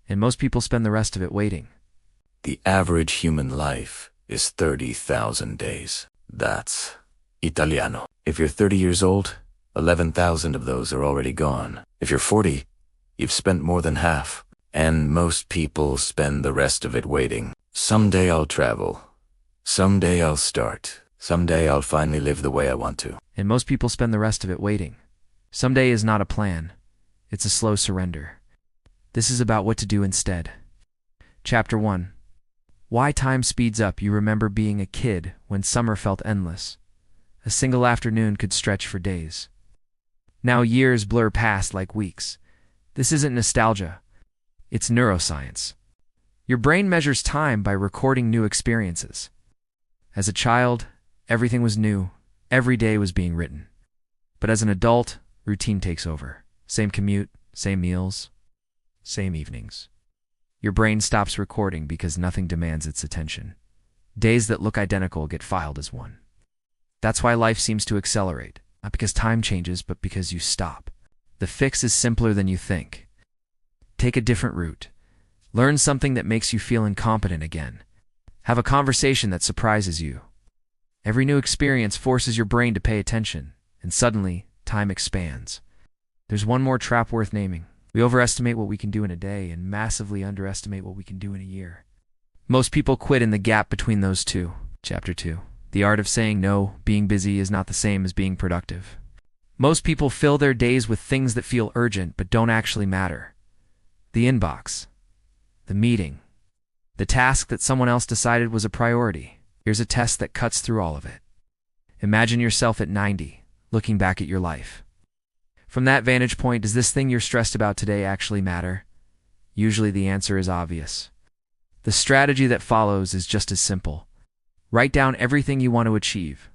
and most people spend the rest of it waiting. The average human life is 30,000 days. That's Italiano. If you're 30 years old, 11,000 of those are already gone. If you're 40, you've spent more than half. And most people spend the rest of it waiting. Someday I'll travel. Someday I'll start. Someday I'll finally live the way I want to. And most people spend the rest of it waiting. Someday is not a plan. It's a slow surrender. This is about what to do instead. Chapter 1. Why time speeds up. You remember being a kid when summer felt endless. A single afternoon could stretch for days. Now years blur past like weeks. This isn't nostalgia. It's neuroscience. Your brain measures time by recording new experiences. As a child, everything was new. Every day was being written. But as an adult, routine takes over. Same commute, same meals, same evenings. Your brain stops recording because nothing demands its attention. Days that look identical get filed as one. That's why life seems to accelerate. Not because time changes, but because you stop. The fix is simpler than you think. Take a different route. Learn something that makes you feel incompetent again. Have a conversation that surprises you. Every new experience forces your brain to pay attention, and suddenly, time expands. There's one more trap worth naming. We overestimate what we can do in a day and massively underestimate what we can do in a year. Most people quit in the gap between those two. Chapter 2. The art of saying no. Being busy is not the same as being productive. Most people fill their days with things that feel urgent but don't actually matter. The inbox, the meeting, the task that someone else decided was a priority. Here's a test that cuts through all of it. Imagine yourself at 90, looking back at your life. From that vantage point, does this thing you're stressed about today actually matter? Usually the answer is obvious. The strategy that follows is just as simple. Write down everything you want to achieve.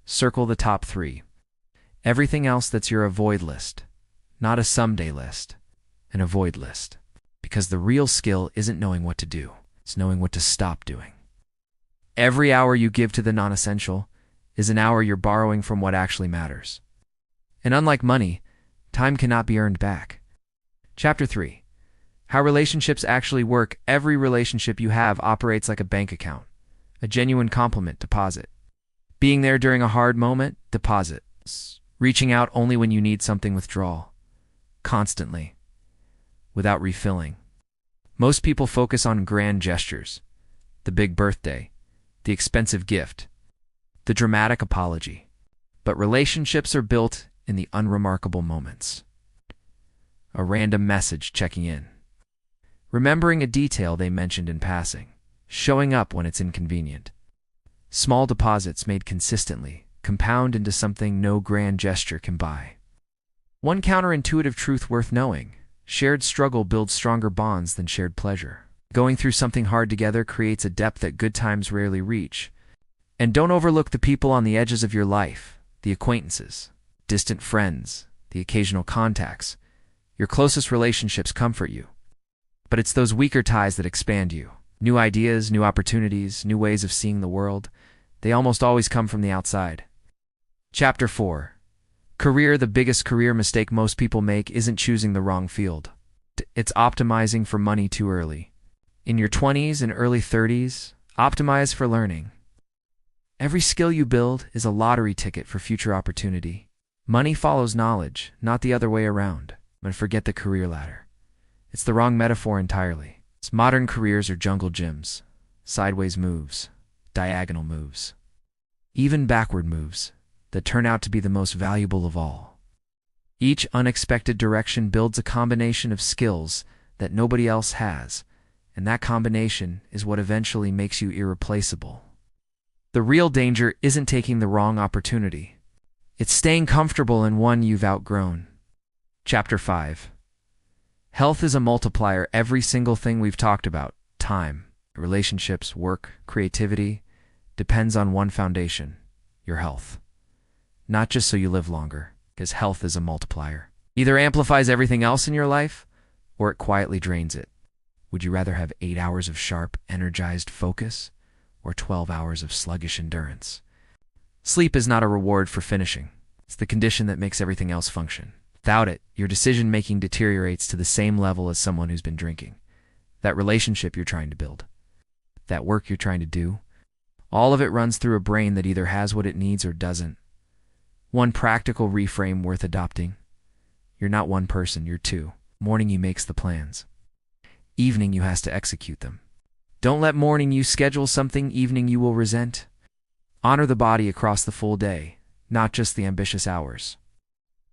Circle the top 3. Everything else that's your avoid list, not a someday list. An avoid list. Because the real skill isn't knowing what to do. It's knowing what to stop doing. Every hour you give to the non-essential is an hour you're borrowing from what actually matters. And unlike money, time cannot be earned back. Chapter 3. How relationships actually work. Every relationship you have operates like a bank account. A genuine compliment, deposit. Being there during a hard moment, deposit. Reaching out only when you need something, withdrawal. Constantly. Without refilling. Most people focus on grand gestures. The big birthday. The expensive gift. The dramatic apology. But relationships are built in the unremarkable moments. A random message checking in. Remembering a detail they mentioned in passing. Showing up when it's inconvenient. Small deposits made consistently compound into something no grand gesture can buy. One counterintuitive truth worth knowing. Shared struggle builds stronger bonds than shared pleasure. Going through something hard together creates a depth that good times rarely reach. And don't overlook the people on the edges of your life, the acquaintances, distant friends, the occasional contacts. Your closest relationships comfort you. But it's those weaker ties that expand you. New ideas, new opportunities, new ways of seeing the world. They almost always come from the outside. Chapter 4. Career. The biggest career mistake most people make isn't choosing the wrong field. It's optimizing for money too early. In your 20s and early 30s, optimize for learning. Every skill you build is a lottery ticket for future opportunity. Money follows knowledge, not the other way around. But forget the career ladder. It's the wrong metaphor entirely. Modern careers are jungle gyms, sideways moves, diagonal moves, even backward moves that turn out to be the most valuable of all. Each unexpected direction builds a combination of skills that nobody else has, and that combination is what eventually makes you irreplaceable. The real danger isn't taking the wrong opportunity. It's staying comfortable in one you've outgrown. Chapter 5. Health is a multiplier. Every single thing we've talked about, time, relationships, work, creativity, depends on one foundation, your health. Not just so you live longer, because health is a multiplier. Either amplifies everything else in your life, or it quietly drains it. Would you rather have 8 hours of sharp, energized focus, or 12 hours of sluggish endurance? Sleep is not a reward for finishing. It's the condition that makes everything else function. Without it, your decision-making deteriorates to the same level as someone who's been drinking. that relationship you're trying to build, that work you're trying to do. All of it runs through a brain that either has what it needs or doesn't. One practical reframe worth adopting. You're not one person, you're two. Morning you makes the plans. Evening you has to execute them. Don't let morning you schedule something evening you will resent. Honor the body across the full day, not just the ambitious hours.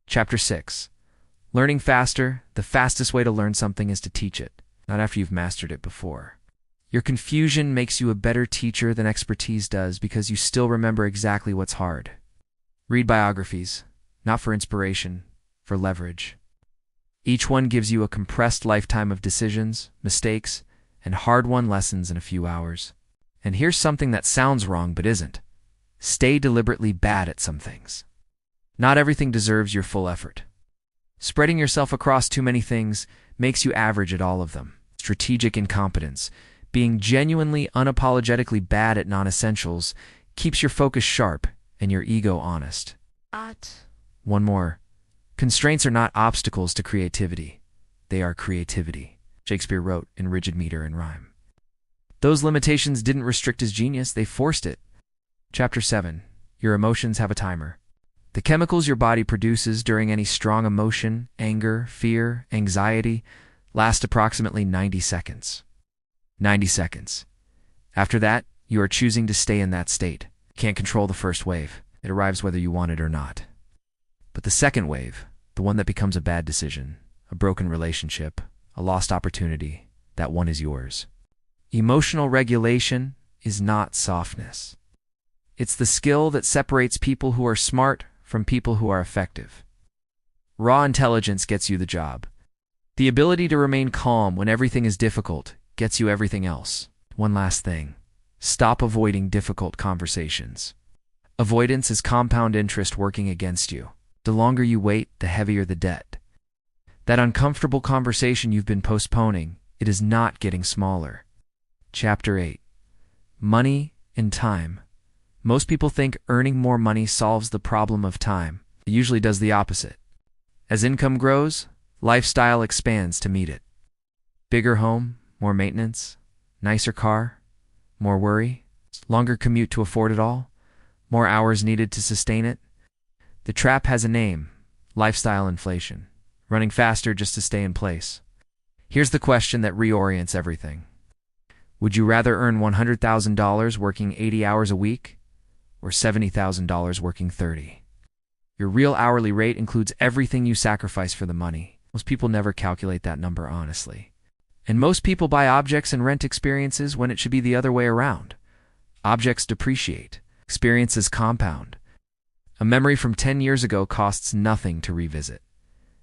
Chapter 6. Learning faster. The fastest way to learn something is to teach it, not after you've mastered it before. Your confusion makes you a better teacher than expertise does because you still remember exactly what's hard. Read biographies, not for inspiration, for leverage. Each one gives you a compressed lifetime of decisions, mistakes, and hard-won lessons in a few hours. And here's something that sounds wrong but isn't. Stay deliberately bad at some things. Not everything deserves your full effort. Spreading yourself across too many things makes you average at all of them. Strategic incompetence, being genuinely unapologetically bad at non-essentials, keeps your focus sharp and your ego honest. One more. Constraints are not obstacles to creativity. They are creativity, Shakespeare wrote in rigid meter and rhyme. Those limitations didn't restrict his genius, they forced it. Chapter 7. Your emotions have a timer. The chemicals your body produces during any strong emotion, anger, fear, anxiety, last approximately 90 seconds. 90 seconds. After that, you are choosing to stay in that state. You can't control the first wave. It arrives whether you want it or not. But the second wave, the one that becomes a bad decision, a broken relationship, a lost opportunity, that one is yours. Emotional regulation is not softness. It's the skill that separates people who are smart from people who are effective. Raw intelligence gets you the job. The ability to remain calm when everything is difficult gets you everything else. One last thing. Stop avoiding difficult conversations. Avoidance is compound interest working against you. The longer you wait, the heavier the debt. That uncomfortable conversation you've been postponing, it is not getting smaller. Chapter 8. Money and time. Most people think earning more money solves the problem of time. It usually does the opposite. As income grows, lifestyle expands to meet it. Bigger home, more maintenance, nicer car, more worry, longer commute to afford it all, more hours needed to sustain it. The trap has a name: lifestyle inflation, running faster just to stay in place. Here's the question that reorients everything. Would you rather earn $100,000 working 80 hours a week or $70,000 working 30? Your real hourly rate includes everything you sacrifice for the money. Most people never calculate that number honestly. And most people buy objects and rent experiences when it should be the other way around. Objects depreciate. Experiences compound. A memory from 10 years ago costs nothing to revisit.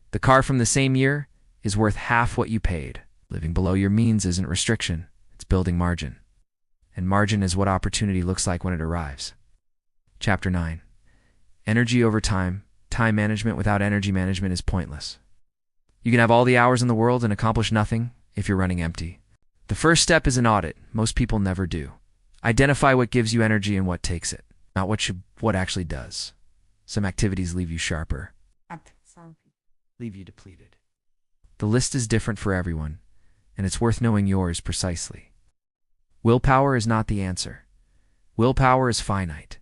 The car from the same year is worth half what you paid. Living below your means isn't restriction. It's building margin. And margin is what opportunity looks like when it arrives. Chapter 9. Energy over time. Time management without energy management is pointless. You can have all the hours in the world and accomplish nothing if you're running empty. The first step is an audit. Most people never do. Identify what gives you energy and what takes it, not what actually does. Some activities leave you sharper, leave you depleted. The list is different for everyone, and it's worth knowing yours precisely. Willpower is not the answer. Willpower is finite.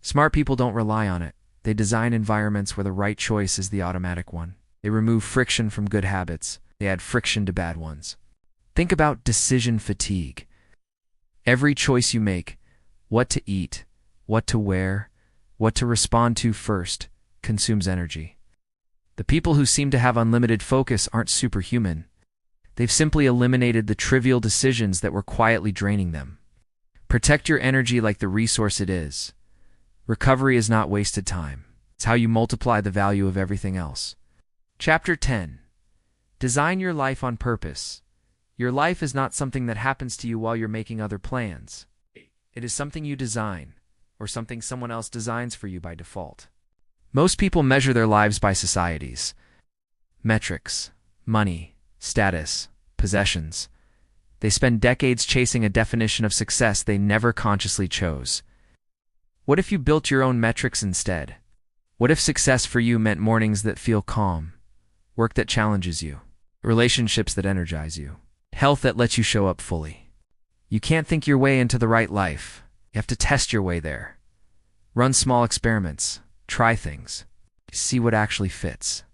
Smart people don't rely on it. They design environments where the right choice is the automatic one. They remove friction from good habits. They add friction to bad ones. Think about decision fatigue. Every choice you make, what to eat, what to wear, what to respond to first, consumes energy. The people who seem to have unlimited focus aren't superhuman. They've simply eliminated the trivial decisions that were quietly draining them. Protect your energy like the resource it is. Recovery is not wasted time. It's how you multiply the value of everything else. Chapter 10. Design your life on purpose. Your life is not something that happens to you while you're making other plans. It is something you design, or something someone else designs for you by default. Most people measure their lives by societies. Metrics, money, status, possessions. They spend decades chasing a definition of success they never consciously chose. What if you built your own metrics instead? What if success for you meant mornings that feel calm, work that challenges you, relationships that energize you, Health that lets you show up fully. You can't think your way into the right life. You have to test your way there. Run small experiments. Try things. See what actually fits.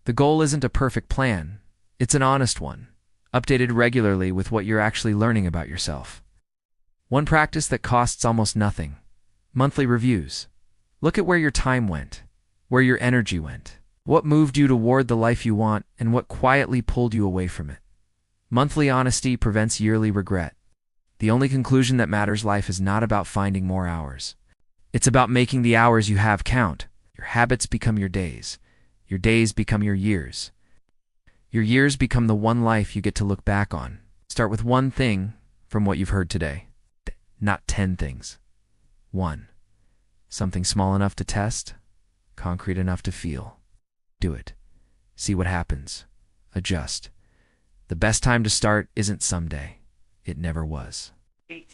The goal isn't a perfect plan. It's an honest one, updated regularly with what you're actually learning about yourself. One practice that costs almost nothing. Monthly reviews. Look at where your time went, where your energy went, what moved you toward the life you want, and what quietly pulled you away from it. Monthly honesty prevents yearly regret. The only conclusion that matters in life is not about finding more hours. It's about making the hours you have count. Your habits become your days. Your days become your years. Your years become the one life you get to look back on. Start with one thing from what you've heard today. Not 10 things. 1. Something small enough to test, concrete enough to feel. Do it. See what happens. Adjust. The best time to start isn't someday. It never was. 8.